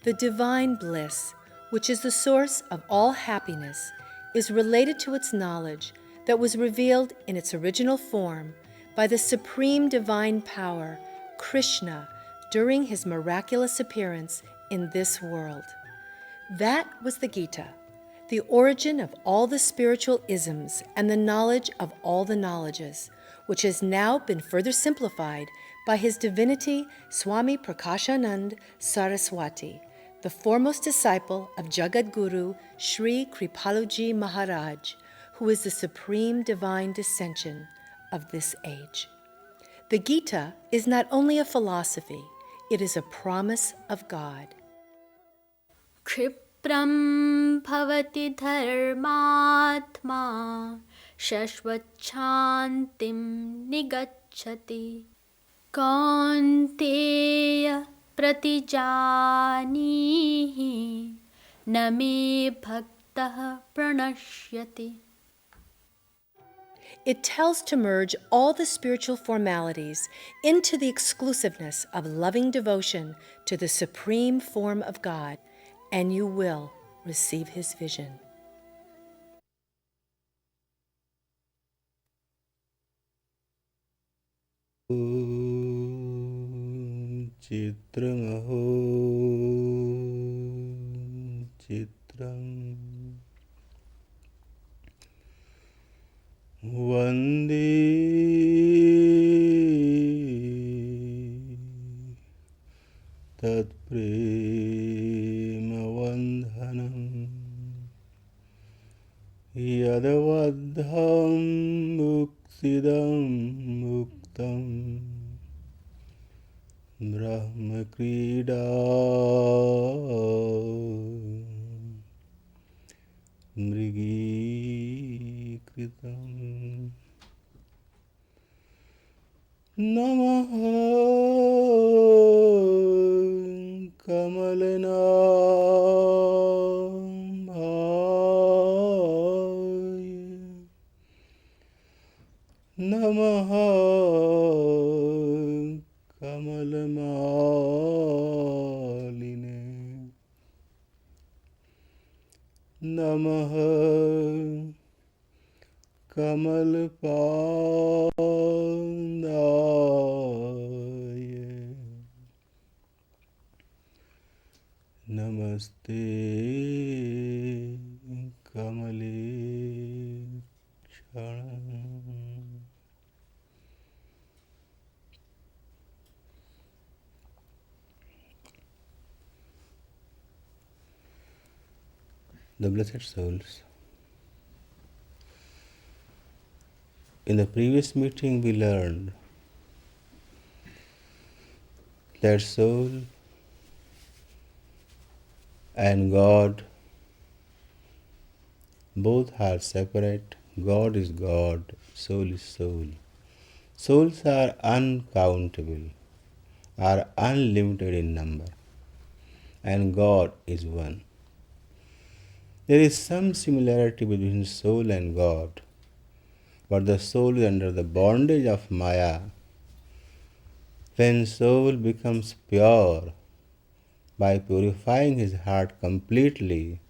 The divine bliss, which is the source of all happiness, is related to its knowledge that was revealed in its original form by the supreme divine power, Krishna, during his miraculous appearance in this world. That was the Gita, the origin of all the spiritual isms and the knowledge of all the knowledges, which has now been further simplified by His Divinity Swami Prakashanand Saraswati, the foremost disciple of Jagadguru Shri Kripalu Maharaj, who is the supreme divine dissension of this age. The Gita is not only a philosophy, it is a promise of God. क्षिप्रं भवति धर्मात्मा शश्वच्छान्तिं निगच्छति कौन्तेय प्रतिजानीहि न मे भक्तः प्रणश्यति. It tells to merge all the spiritual formalities into the exclusiveness of loving devotion to the supreme form of God, and you will receive His vision. Chitram aho chitram Vande tat prema vandhanam yadavadham muksidam muktam Brahma Krida Mrigi Kritam Namaha Kamalana Namaha Kamalamaline Namaha Kamalpandaye Namaste Kamale Charan. The blessed souls. In the previous meeting we learned that soul and God both are separate. God is God, soul is soul. Souls are uncountable, are unlimited in number, and God is one. There is some similarity between soul and God, but the soul is under the bondage of Maya. When soul becomes pure by purifying his heart completely,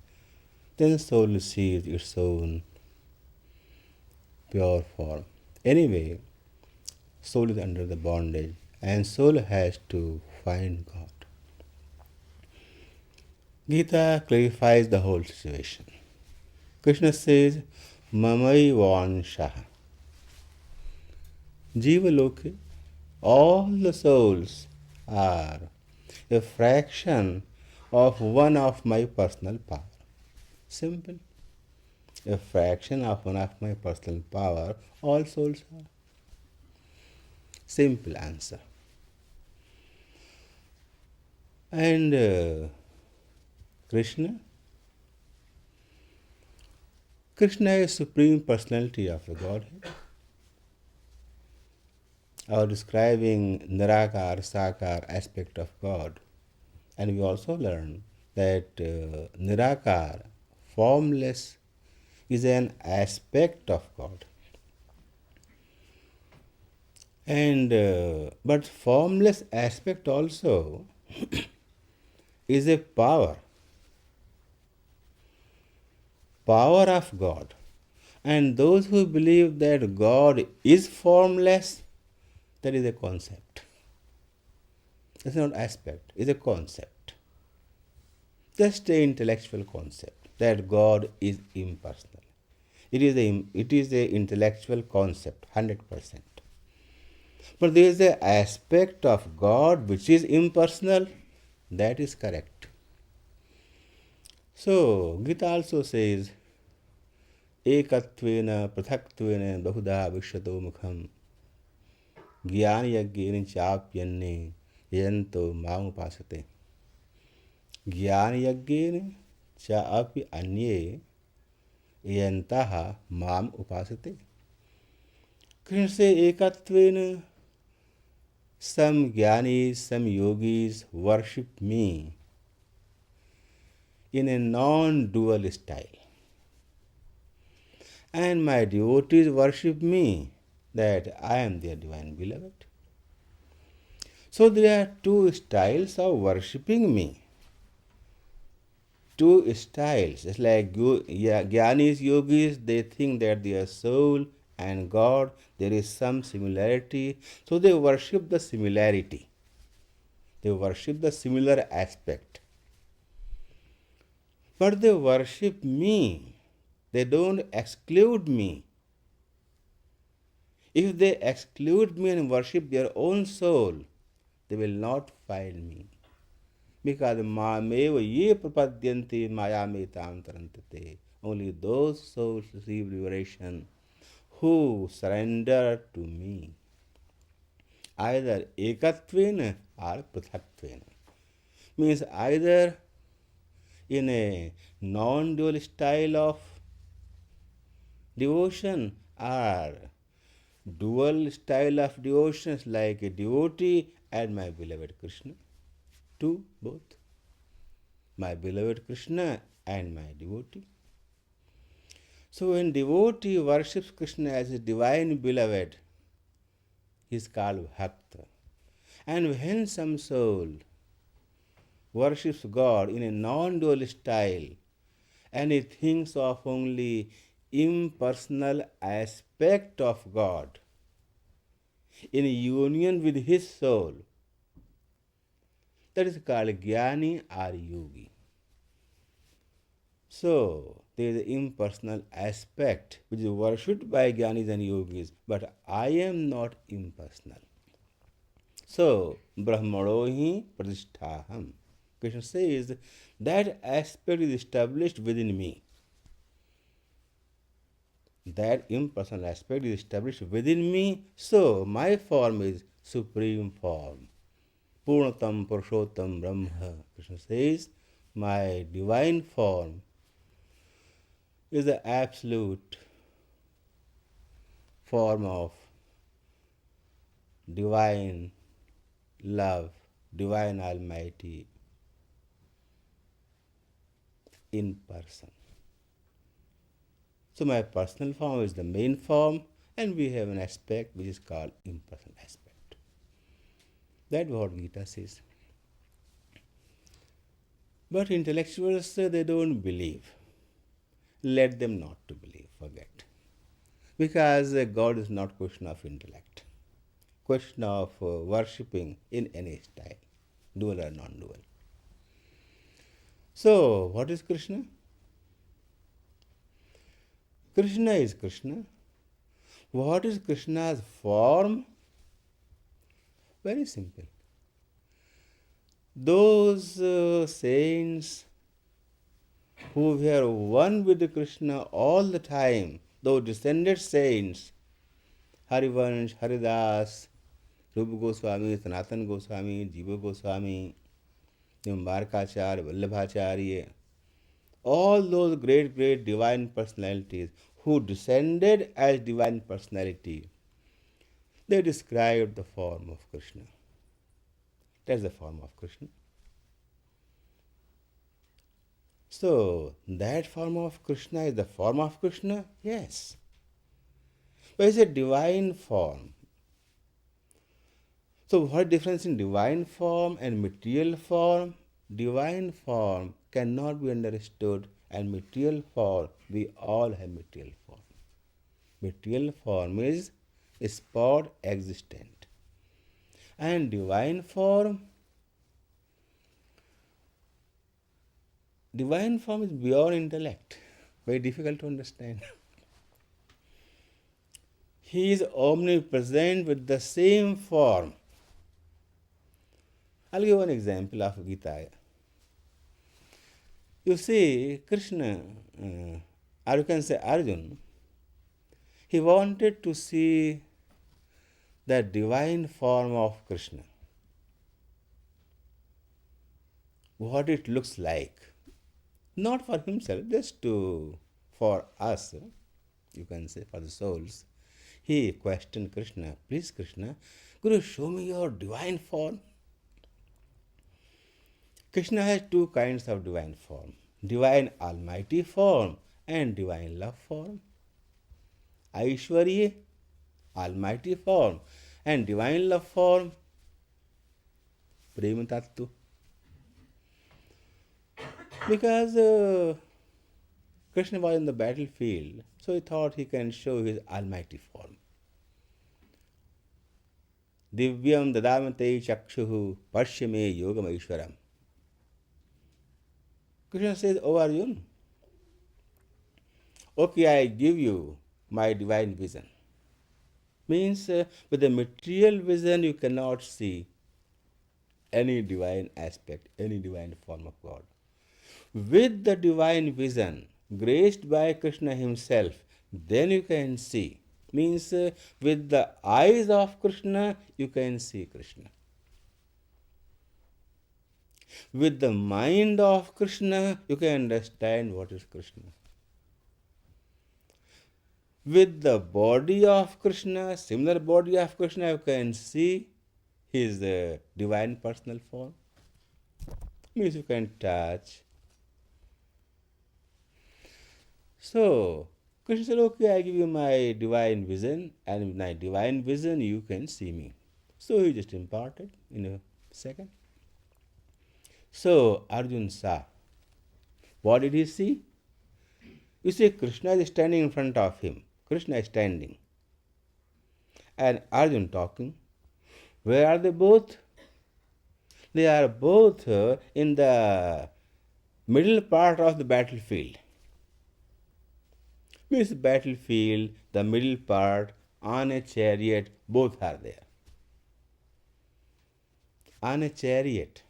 then soul sees its own pure form. Anyway, soul is under the bondage and soul has to find God. Gita clarifies the whole situation. Krishna says, Mamai Vanshaha. Jiva Loke, all the souls are a fraction of one of my personal power. Simple. A fraction of one of my personal power, all souls are. Simple answer. And Krishna is Supreme Personality of the Godhead. Or describing Nirakar, Sakar aspect of God. And we also learn that Nirakar, formless, is an aspect of God. And but formless aspect also is a power of God. And those who believe that God is formless, that is a concept. It's not aspect, it's a concept. Just an intellectual concept that God is impersonal. It is a intellectual concept, 100%. But there is an aspect of God which is impersonal, that is correct. So, Gita also says, Ekatvena prathaktvena bahuda vishyato mukham ज्ञान यज्ञेन चाप्यन्ने यजन्तो माम उपासते ज्ञान यज्ञेन चापि अन्ये यजन्तः माम उपासते. Krishna say ekattvena, some jnanis, some yogis worship me in a non-dual style, and my devotees worship me that I am their divine beloved. So there are two styles of worshipping me. Two styles. It's like Jnanis, yogis, they think that their soul and God, there is some similarity. So they worship the similarity. They worship the similar aspect. But they worship me. They don't exclude me. If they exclude me and worship their own soul, they will not find me. Because mameva ye prapadyante mayametam tarantate. Only those souls receive liberation who surrender to me. Either ekatvena or prathaktvena. Means either in a non-dual style of devotion or dual style of devotions like a devotee and my beloved Krishna. Two, both. My beloved Krishna and my devotee. So when devotee worships Krishna as his divine beloved, he is called Bhakta. And when some soul worships God in a non-dual style and he thinks of only impersonal aspect of God in union with his soul, that is called Jnani or Yogi. So, there is an impersonal aspect which is worshipped by Jnanis and Yogis, but I am not impersonal. So, Brahmanohi Pradisthaham. Krishna says that aspect is established within me. That impersonal aspect is established within me, so my form is supreme form. Purnatam Purushottam Brahma. Krishna says, my divine form is the absolute form of divine love, divine Almighty in person. So my personal form is the main form, and we have an aspect which is called impersonal aspect. That's what Gita says. But intellectuals, they don't believe. Let them not to believe, forget. Because God is not question of intellect. Question of worshipping in any style, dual or non-dual. So, what is Krishna? Krishna is Krishna. What is Krishna's form? Very simple. Those saints who were one with Krishna all the time, those descended saints, Harivansh, Haridas, Rupa Goswami, Sanatana Goswami, Jiva Goswami, Nimbarkacharya, Vallabhacharya, all those great, great divine personalities who descended as divine personality, they described the form of Krishna. That's the form of Krishna. So, that form of Krishna is the form of Krishna? Yes. But it's a divine form. So, what difference in divine form and material form? divine form cannot be understood, and material form, we all have material form. Material form is spot existent. And divine form is beyond intellect, very difficult to understand. He is omnipresent with the same form. I'll give one example of Gita. You see, Krishna, or you can say Arjuna, he wanted to see the divine form of Krishna, what it looks like. Not for himself, just for us, you can say for the souls. He questioned Krishna, please Krishna, could you show me your divine form? Krishna has two kinds of divine form, divine almighty form and divine love form. Aishwarya, almighty form, and divine love form, Prema Tattva. Because Krishna was in the battlefield, so he thought he can show his almighty form. Divyam dadamate chakshuhu pashyame yogam aishwaram. Krishna says, oh Arjuna, okay, I give you my divine vision. Means with the material vision you cannot see any divine aspect, any divine form of God. With the divine vision, graced by Krishna himself, then you can see. Means with the eyes of Krishna, you can see Krishna. With the mind of Krishna, you can understand what is Krishna. With the body of Krishna, similar body of Krishna, you can see his divine personal form. Means you can touch. So, Krishna said, okay, I give you my divine vision, and with my divine vision you can see me. So he just imparted in a second. So Arjuna saw. What did he see? You see, Krishna is standing in front of him. Krishna is standing. And Arjuna talking. Where are they both? They are both in the middle part of the battlefield. Means battlefield, the middle part, on a chariot, both are there. On a chariot.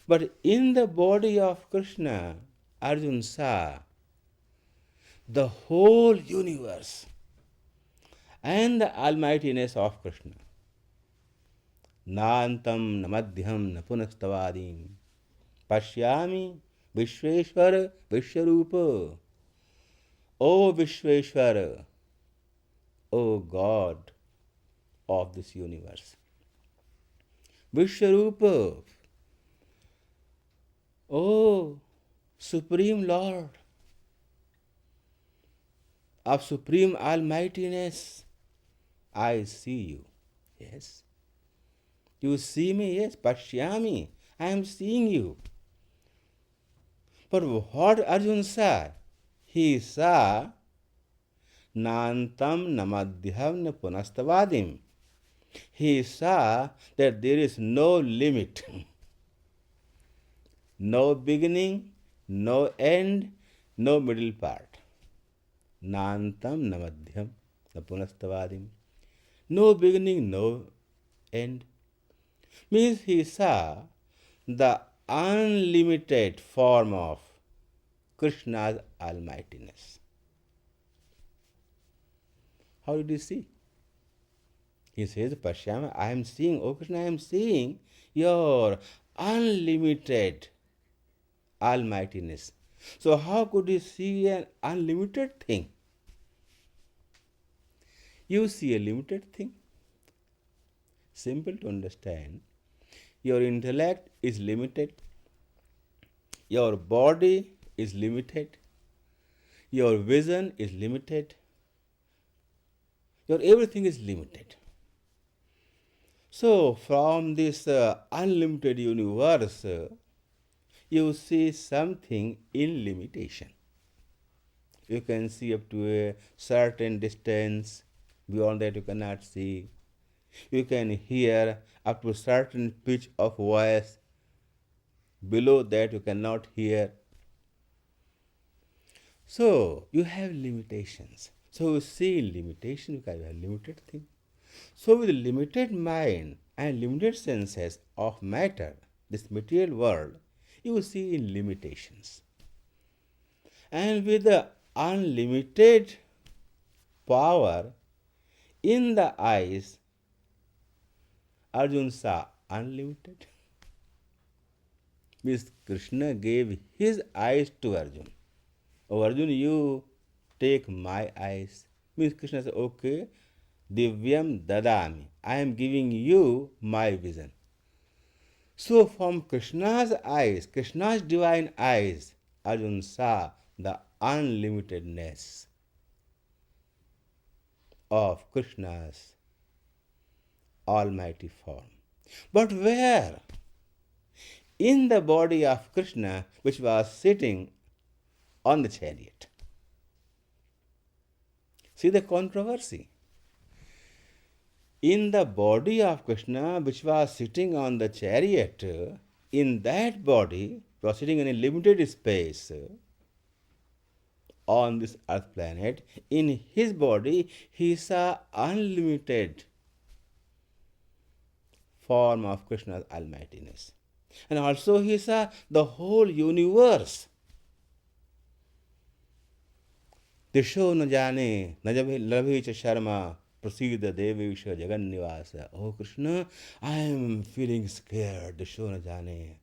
But in the body of Krishna, Arjuna saw the whole universe and the almightiness of Krishna. Nantam namadhyam napunastavadim pashyami Vishveshwara Vishwarupa. O Vishveshwara, O God of this universe. Vishwarupa, O Supreme Lord of Supreme Almightiness, I see you. Yes. You see me? Yes. Pashyami, I am seeing you. But what Arjuna saw? He saw Nantam namadhyam punastavadim. He saw that there is no limit, no beginning, no end, no middle part. Nantam namadhyam punastavadim. No beginning, no end. Means he saw the unlimited form of Krishna's almightiness. How did he see? He says, Pashyama, I am seeing, O Krishna, I am seeing your unlimited almightiness. So how could you see an unlimited thing? You see a limited thing. Simple to understand. Your intellect is limited. Your body is limited. Your vision is limited. Your everything is limited. So from this unlimited universe, you see something in limitation. You can see up to a certain distance, beyond that you cannot see. You can hear up to a certain pitch of voice, below that you cannot hear. So you have limitations. So you see limitation because you have limited thing. So with limited mind and limited senses of matter, this material world, you see in limitations. And with the unlimited power in the eyes, Arjuna saw unlimited. Means Krishna gave his eyes to Arjuna. Oh Arjuna, you take my eyes. Means Krishna said, okay, Divyam Dadami. I am giving you my vision. So from Krishna's eyes, Krishna's divine eyes, Arjuna saw the unlimitedness of Krishna's almighty form. But where? In the body of Krishna, which was sitting on the chariot. See the controversy. In the body of Krishna, which was sitting on the chariot, in that body, was sitting in a limited space on this earth planet, in his body, he saw unlimited form of Krishna's almightiness. And also he saw the whole universe. Disho न जाने न जब लभे च शर्मा प्रसीद देवेश जगन्निवास. Oh Krishna, I am feeling scared. Disho न जाने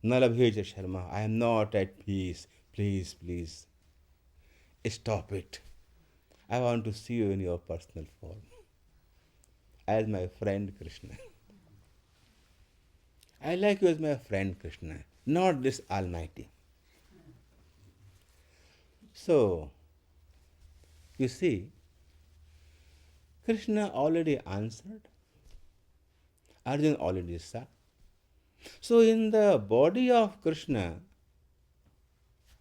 न लभे च Sharma. I am not at peace. Please, please, stop it. I want to see you in your personal form as my friend Krishna. I like you as my friend Krishna, not this Almighty. So, you see, Krishna already answered, Arjuna already saw. So, in the body of Krishna,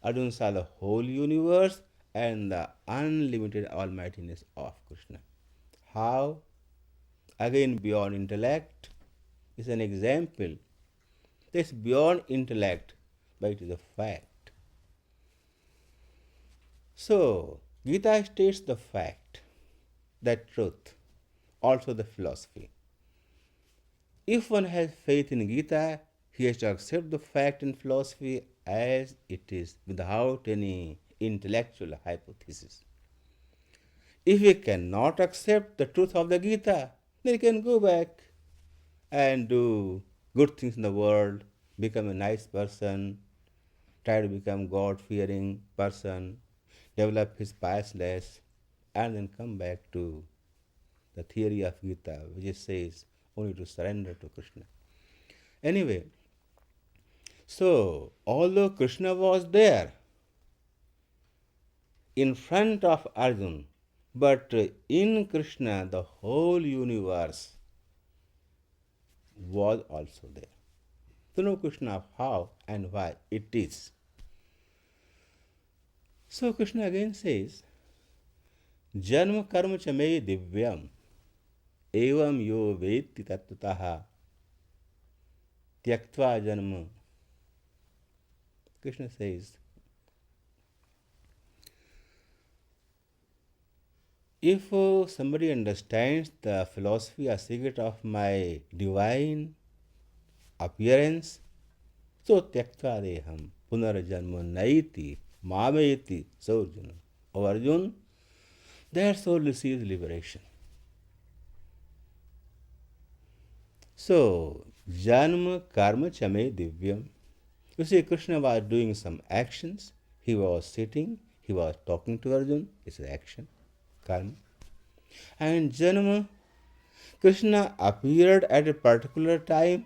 Arjuna saw the whole universe and the unlimited almightiness of Krishna. How? Again, beyond intellect is an example. It's beyond intellect, but it is a fact. So, Gita states the fact, that truth, also the philosophy. If one has faith in Gita, he has to accept the fact and philosophy as it is, without any intellectual hypothesis. If he cannot accept the truth of the Gita, then he can go back and do good things in the world, become a nice person, try to become God-fearing person, develop his piousness, and then come back to the theory of Gita, which says only to surrender to Krishna. Anyway, so although Krishna was there in front of Arjuna, but in Krishna the whole universe was also there. To know Krishna how and why it is. So Krishna again says, Janma karma cha me divyam evam yo vetti tattvaha tyaktva janma. Krishna says, if somebody understands the philosophy or secret of my divine appearance, so tyaktva deham punarjanma naiti mameti saurjuna. O Arjuna, their soul receives liberation. So, janma karma chame divyam. You see, Krishna was doing some actions. He was sitting, he was talking to Arjuna. It's an action, karma. And janma, Krishna appeared at a particular time.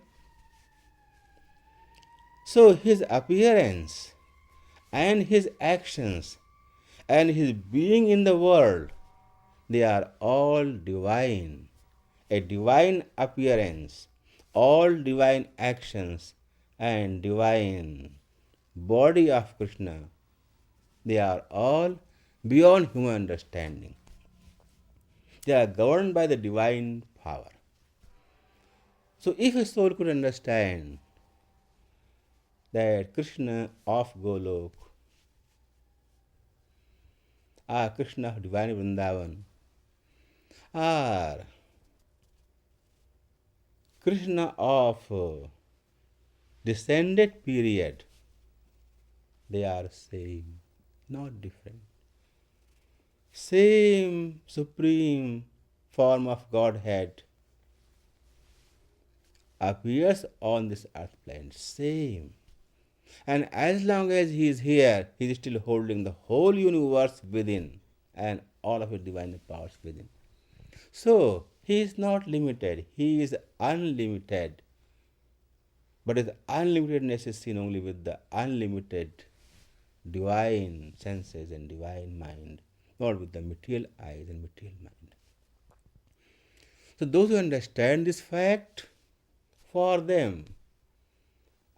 So his appearance and his actions and his being in the world, they are all divine. A divine appearance, all divine actions, and divine body of Krishna, they are all beyond human understanding. They are governed by the divine power. So if a soul could understand that Krishna of Golok or Krishna of divine Vrindavan or Krishna of descended period, they are same, not different. Same supreme form of Godhead appears on this earth plane. Same. And as long as he is here, he is still holding the whole universe within and all of its divine powers within. So, he is not limited, he is unlimited. But his unlimitedness is seen only with the unlimited divine senses and divine mind, not with the material eyes and material mind. So, those who understand this fact, for them,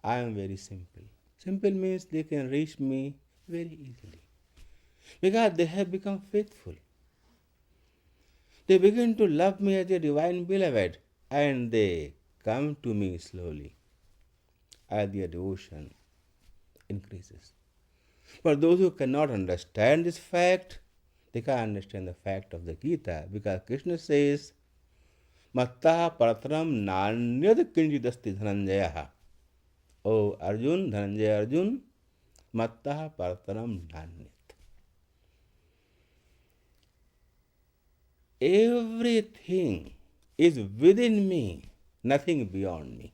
I am very simple. Simple means they can reach me very easily because they have become faithful. They begin to love me as a divine beloved and they come to me slowly as their devotion increases. For those who cannot understand this fact, they can't understand the fact of the Gita because Krishna says, Matta paratram nanyad kinjidasti dhananjaya. O Arjun, Dhananjaya Arjun, Matta paratram nanyat. Everything is within me, nothing beyond me.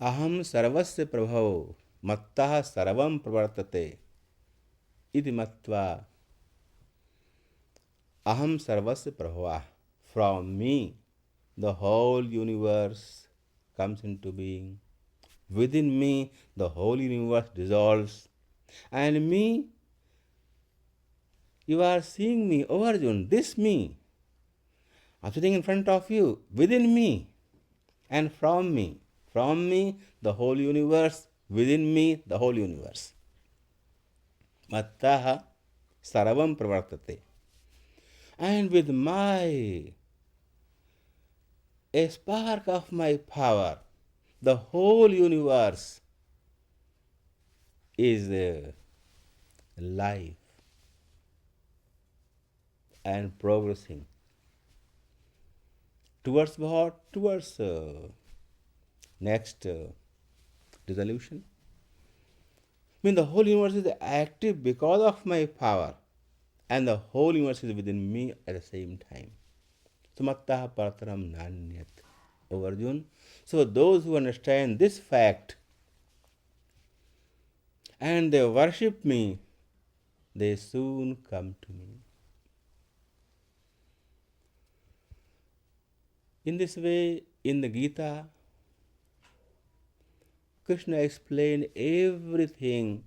Aham sarvasya prabhavo mattah sarvam pravartate iti matva aham sarvasya prabhava. From me, the whole universe comes into being. Within me, the whole universe dissolves. And me, you are seeing me, oh Arjun, this me. I am sitting in front of you, within me and from me. From me, the whole universe, within me, the whole universe. Mattaha sarvam pravartate. And with a spark of my power, the whole universe is life and progressing. Towards what? Towards next dissolution. I mean, the whole universe is active because of my power, and the whole universe is within me at the same time. Sumattah parataram nanyat. O Arjun. So those who understand this fact and they worship me, they soon come to me. In this way, in the Gita, Krishna explained everything,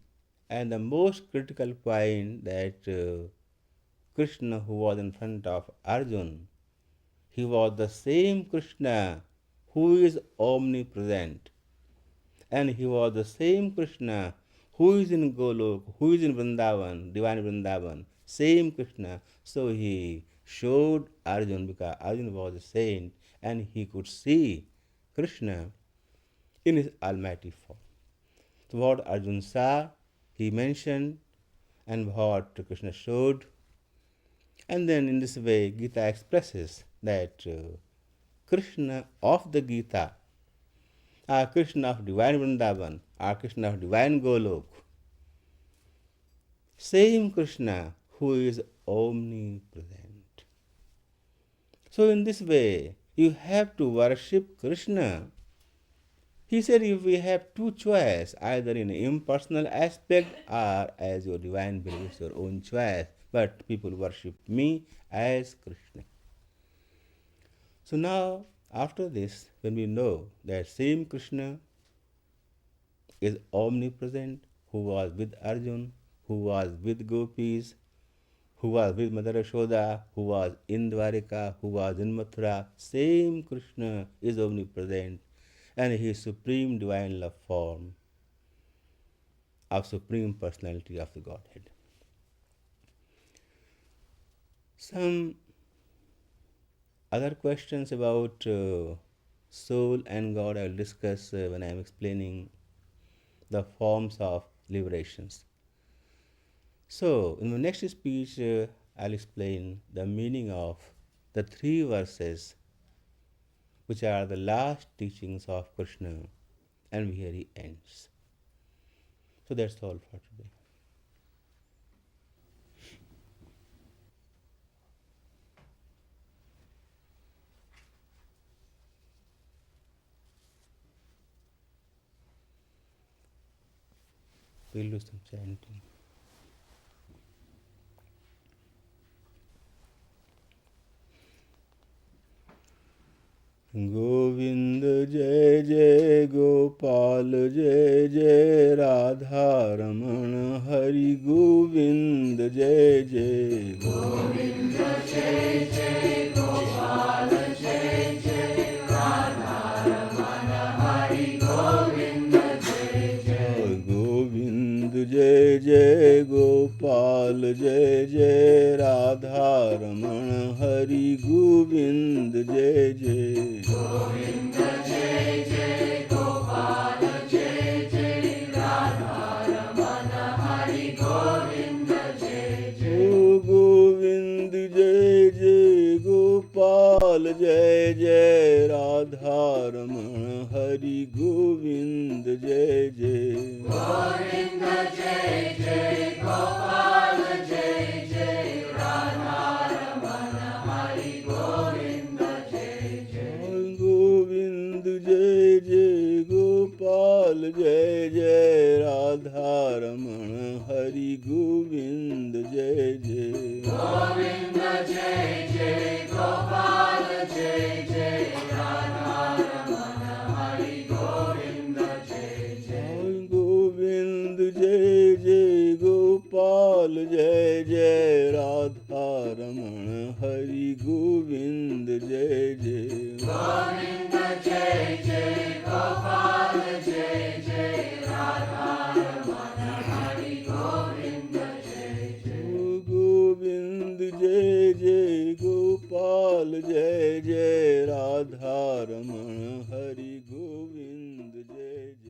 and the most critical point that Krishna who was in front of Arjuna, he was the same Krishna who is omnipresent, and he was the same Krishna who is in Golok, who is in Vrindavan, divine Vrindavan, same Krishna. So he showed Arjuna because Arjuna was a saint and he could see Krishna in his almighty form. So what Arjuna saw, he mentioned, and what Krishna showed. And then in this way, Gita expresses that Krishna of the Gita, or Krishna of divine Vrindavan, or Krishna of divine Golok, same Krishna who is omnipresent. So in this way, you have to worship Krishna. He said if we have two choices, either in impersonal aspect or as your divine beliefs, your own choice, but people worship me as Krishna. So now, after this, when we know that same Krishna is omnipresent, who was with Arjuna, who was with gopis, who was with Mother Yashoda, who was in Dwarika, who was in Mathura, same Krishna is omnipresent and He is Supreme Divine Love form of Supreme Personality of the Godhead. Some other questions about soul and God I will discuss when I am explaining the forms of liberations. So, in the next speech, I'll explain the meaning of the 3 verses which are the last teachings of Krishna, and here he ends. So that's all for today. We'll do some chanting. Govind जय जय गोपाल जय जय राधा रमण हरि गोविंद जय जय गोविंद जय जय गोपाल जय जय राधा रमण हरि गोविंद जय जय गोविंद जय जय गोपाल जय जय राधा रमण हरि गोविंद जय जय गोविंद जय जय गोपाल जय जय राधा रमण हरि गोविंद जय जय गोविंद जय जय गोपाल जय जय राधा रमण हरि गोविंद जय जय गोविंद जय जय गोपाल जय जय राधा रमण हरि गोविंद जय जय गोविंद जय जय गोपाल जय जय राधा रमण हरि गोविंद जय जय गोविंद जय जय गोपाल जय जय राधा रमण हरि गोविंद जय जय गोविंद जय जय गोपाल जय जय राधा रमण हरि गोविंद जय जय